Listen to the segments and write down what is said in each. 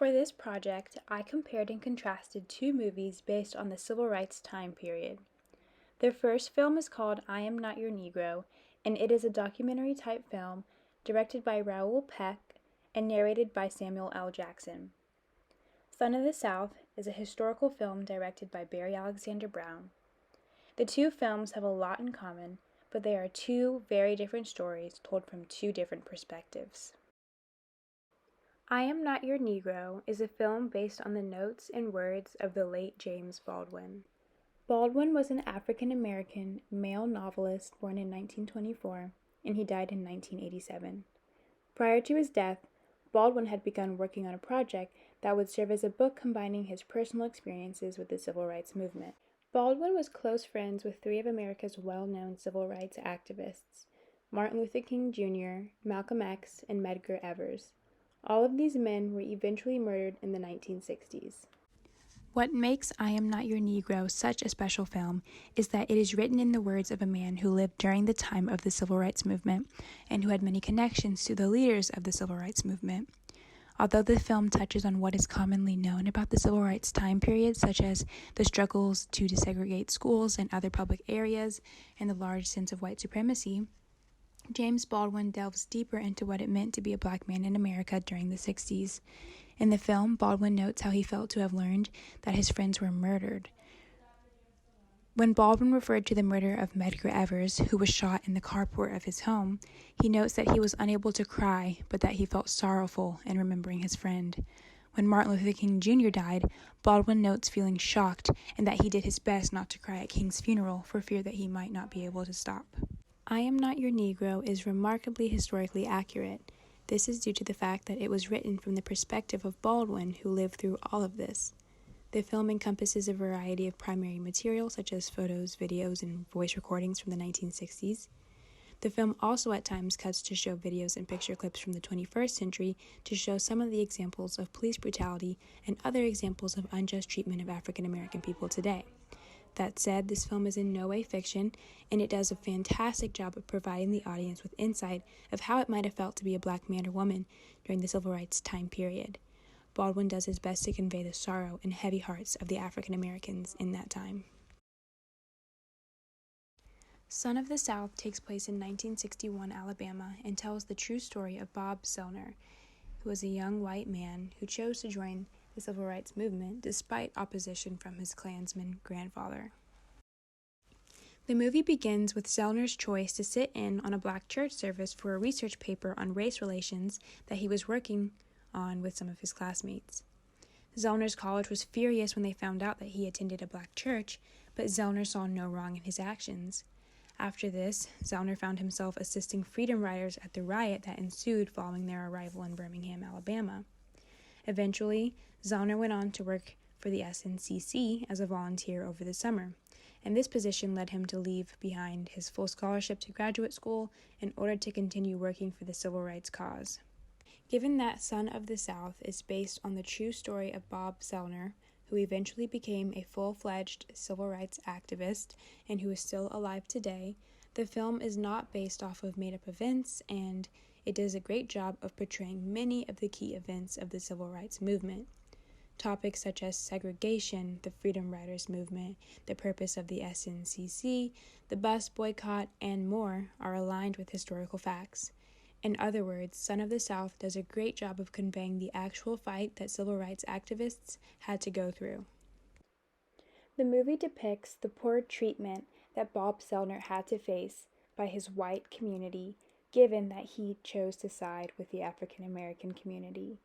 For this project, I compared and contrasted two movies based on the civil rights time period. The first film is called I Am Not Your Negro, and it is a documentary type film directed by Raoul Peck and narrated by Samuel L. Jackson. Son of the South is a historical film directed by Barry Alexander Brown. The two films have a lot in common, but they are two very different stories told from two different perspectives. I Am Not Your Negro is a film based on the notes and words of the late James Baldwin. Baldwin was an African-American male novelist born in 1924, and he died in 1987. Prior to his death, Baldwin had begun working on a project that would serve as a book combining his personal experiences with the civil rights movement. Baldwin was close friends with three of America's well-known civil rights activists, Martin Luther King Jr., Malcolm X, and Medgar Evers. All of these men were eventually murdered in the 1960s. What makes I Am Not Your Negro such a special film is that it is written in the words of a man who lived during the time of the civil rights movement and who had many connections to the leaders of the civil rights movement. Although the film touches on what is commonly known about the civil rights time period, such as the struggles to desegregate schools and other public areas and the large sense of white supremacy, James Baldwin delves deeper into what it meant to be a black man in America during the 60s. In the film, Baldwin notes how he felt to have learned that his friends were murdered. When Baldwin referred to the murder of Medgar Evers, who was shot in the carport of his home, he notes that he was unable to cry, but that he felt sorrowful in remembering his friend. When Martin Luther King Jr. died, Baldwin notes feeling shocked and that he did his best not to cry at King's funeral for fear that he might not be able to stop. I Am Not Your Negro is remarkably historically accurate. This is due to the fact that it was written from the perspective of Baldwin, who lived through all of this. The film encompasses a variety of primary material such as photos, videos, and voice recordings from the 1960s. The film also at times cuts to show videos and picture clips from the 21st century to show some of the examples of police brutality and other examples of unjust treatment of African American people today. That said, this film is in no way fiction, and it does a fantastic job of providing the audience with insight of how it might have felt to be a black man or woman during the civil rights time period. Baldwin does his best to convey the sorrow and heavy hearts of the African Americans in that time. Son of the South takes place in 1961 Alabama and tells the true story of Bob Selner, who was a young white man who chose to join the civil rights movement despite opposition from his Klansman grandfather. The movie begins with Zellner's choice to sit in on a black church service for a research paper on race relations that he was working on with some of his classmates. Zellner's college was furious when they found out that he attended a black church, but Zellner saw no wrong in his actions. After this, Zellner found himself assisting freedom riders at the riot that ensued following their arrival in Birmingham, Alabama. Eventually, Zellner went on to work for the SNCC as a volunteer over the summer, and this position led him to leave behind his full scholarship to graduate school in order to continue working for the civil rights cause. Given that Son of the South is based on the true story of Bob Selner, who eventually became a full-fledged civil rights activist and who is still alive today, the film is not based off of made-up events, and it does a great job of portraying many of the key events of the civil rights movement. Topics such as segregation, the Freedom Riders movement, the purpose of the SNCC, the bus boycott, and more are aligned with historical facts. In other words, Son of the South does a great job of conveying the actual fight that civil rights activists had to go through. The movie depicts the poor treatment that Bob Selner had to face by his white community, given that he chose to side with the African American community.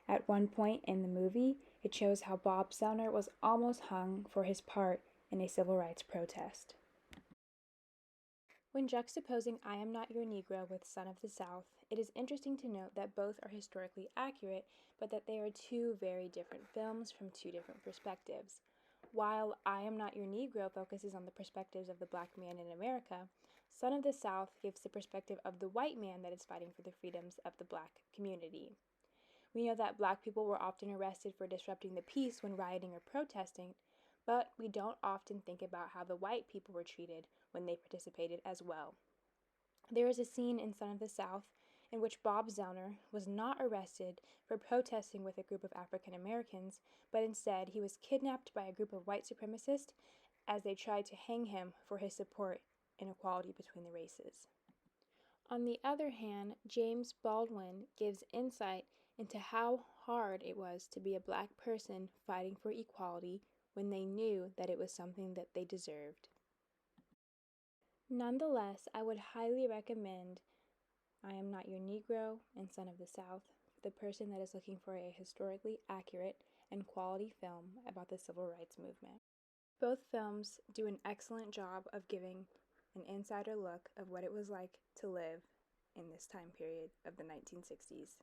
At one point in the movie, it shows how Bob Selner was almost hung for his part in a civil rights protest. When juxtaposing I Am Not Your Negro with Son of the South, it is interesting to note that both are historically accurate, but that they are two very different films from two different perspectives. While I Am Not Your Negro focuses on the perspectives of the black man in America, Son of the South gives the perspective of the white man that is fighting for the freedoms of the black community. We know that black people were often arrested for disrupting the peace when rioting or protesting, but we don't often think about how the white people were treated when they participated as well. There is a scene in Son of the South in which Bob Zellner was not arrested for protesting with a group of African Americans, but instead he was kidnapped by a group of white supremacists as they tried to hang him for his support in equality between the races. On the other hand, James Baldwin gives insight into how hard it was to be a black person fighting for equality when they knew that it was something that they deserved. Nonetheless, I would highly recommend I Am Not Your Negro and Son of the South for the person that is looking for a historically accurate and quality film about the civil rights movement. Both films do an excellent job of giving an insider look of what it was like to live in this time period of the 1960s.